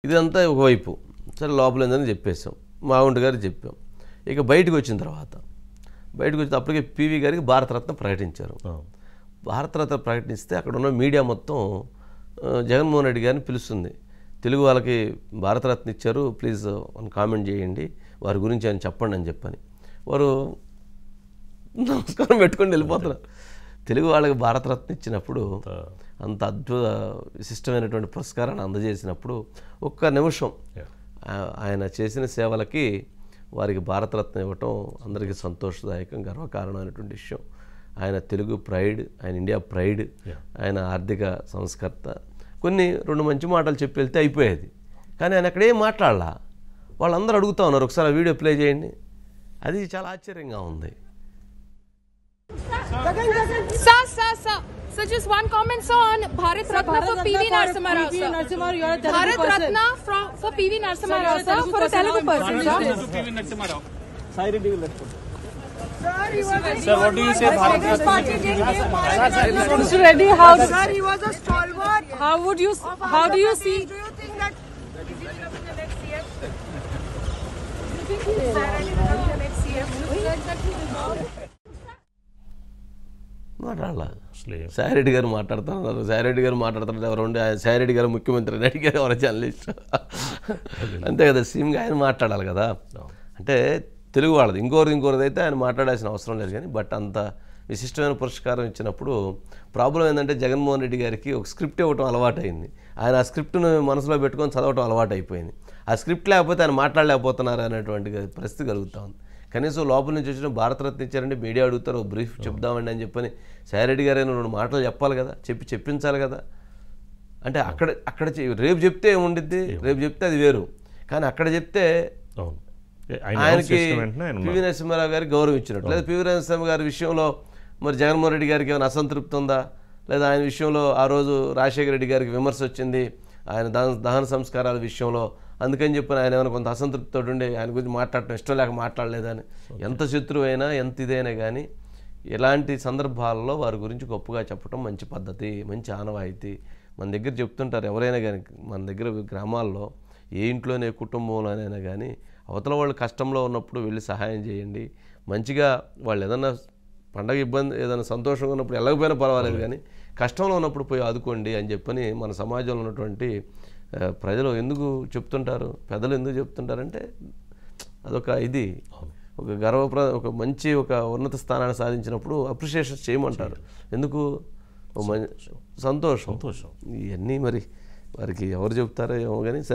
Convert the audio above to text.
ఇదంతా ఒకవైపు సరే లోపలేందని చెప్పేసాం. మాగుంట గారికి చెప్పాం. ఇక బయటకు వచ్చిన తర్వాత అప్పటికే పివి గారికి భారతరత్న ప్రకటించారు. భారతరత్న ప్రకటిస్తే అక్కడ ఉన్న మీడియా మొత్తం జగన్మోహన్ రెడ్డి గారిని పిలుస్తుంది. తెలుగు వాళ్ళకి భారతరత్న ఇచ్చారు, ప్లీజ్ వన్ కామెంట్ చేయండి, వారి గురించి ఆయన చెప్పండి అని చెప్పని వారు నమస్కారం పెట్టుకొని వెళ్ళిపోతున్నారు. తెలుగు వాళ్ళకి భారతరత్న ఇచ్చినప్పుడు, అంత అద్భుత విశిష్టమైనటువంటి పురస్కారాన్ని అందజేసినప్పుడు ఒక్క నిమిషం ఆయన చేసిన సేవలకి వారికి భారతరత్న ఇవ్వటం అందరికీ సంతోషదాయకం, గర్వకారణమైనటువంటి విషయం. ఆయన తెలుగు ప్రైడ్, ఆయన ఇండియా ప్రైడ్, ఆయన ఆర్థిక సంస్కర్త. కొన్ని రెండు మంచి మాటలు చెప్పి వెళ్తే అయిపోయేది, కానీ ఆయన అక్కడేం మాట్లాడాల. వాళ్ళందరూ అడుగుతూ ఉన్నారు, ఒకసారి వీడియో ప్లే చేయండి. అది చాలా ఆశ్చర్యంగా ఉంది. So just one comment, sir, on Bharat Ratna for PV Narasimha Rao, sir. Bharat Ratna for PV Narasimha Rao, sir, for a Telugu person, sir. PV Narasimha Rao. Sir, what do you say Bharat Ratna? Mr. Reddy, how? Sir, he was a stalwart. How do you see? Do you think that is he going to become the next CM? Do you think he is ready to become the next CM? మాట్లాడాల. సాయిరెడ్డి గారు మాట్లాడుతున్నారు, సాయిరెడ్డి గారు మాట్లాడుతున్నారు. ఎవరుండి సాయిరెడ్డి గారు ముఖ్యమంత్రి అని అడిగారు ఎవరు జర్నలిస్ట్. అంతే కదా, సీఎంగా ఆయన మాట్లాడాలి కదా. అంటే తెలుగు వాళ్ళది ఇంకోరిది అయితే ఆయన మాట్లాడాల్సిన అవసరం లేదు. కానీ బట్ అంత విశిష్టమైన పురస్కారం ఇచ్చినప్పుడు ప్రాబ్లం ఏంటంటే జగన్మోహన్ రెడ్డి గారికి ఒక స్క్రిప్ట్ ఇవ్వటం అలవాటు అయింది. ఆయన ఆ స్క్రిప్ట్ను మనసులో పెట్టుకొని చదవటం అలవాటు అయిపోయింది. ఆ స్క్రిప్ట్ లేకపోతే ఆయన మాట్లాడలేకపోతున్నారు అనేటువంటి పరిస్థితి కలుగుతూ ఉంది. కనీసం లోపల నుంచి వచ్చిన భారతరత్న ఇచ్చారంటే మీడియా అడుగుతారు, బ్రీఫ్ చెప్దామండి అని చెప్పని సాయిరెడ్డి గారు అయినా రెండు మాటలు చెప్పాలి కదా, చెప్పించాలి కదా. అంటే అక్కడ రేపు చెప్తే ఏముండిద్ది, రేపు చెప్తే అది వేరు. కానీ అక్కడ చెప్తే ఆయనకి పివి నరసింహారావు గారికి గౌరవం ఇచ్చినట్టు. లేదా పివి నరసింహ గారి విషయంలో మరి జగన్మోహన్ రెడ్డి గారికి ఏమైనా అసంతృప్తి ఉందా, లేదా ఆయన విషయంలో ఆ రోజు రాజశేఖర రెడ్డి గారికి విమర్శ వచ్చింది ఆయన దహన సంస్కారాల విషయంలో, అందుకని చెప్పి ఆయన ఏమైనా కొంత అసంతృప్తితో ఉండి ఆయన గురించి మాట్లాడటం ఇష్టం లేక మాట్లాడలేదని. ఎంత శత్రువు అయినా ఎంత ఇదైనా కానీ ఇలాంటి సందర్భాల్లో వారి గురించి గొప్పగా చెప్పడం మంచి పద్ధతి, మంచి ఆనవాయితీ. మన దగ్గర చెప్తుంటారు ఎవరైనా కానీ, మన దగ్గర గ్రామాల్లో ఏ ఇంట్లోనే కుటుంబంలోనైనా కానీ అవతల వాళ్ళు కష్టంలో ఉన్నప్పుడు వెళ్ళి సహాయం చేయండి. మంచిగా వాళ్ళు ఏదన్నా పండగ ఇబ్బంది, ఏదైనా సంతోషంగా ఉన్నప్పుడు వెళ్ళకపోయినా పర్వాలేదు, కానీ కష్టంలో ఉన్నప్పుడు పోయి ఆదుకోండి అని చెప్పని మన సమాజంలో ఉన్నటువంటి ప్రజలు ఎందుకు చెప్తుంటారు, పెద్దలు ఎందుకు చెప్తుంటారంటే అదొక ఇది, ఒక ఒక మంచి ఒక ఉన్నత స్థానాన్ని సాధించినప్పుడు అప్రిషియేషన్ చేయమంటారు. ఎందుకు? సంతోషం. ఇవన్నీ మరి వారికి ఎవరు చెప్తారో ఏమో కానీ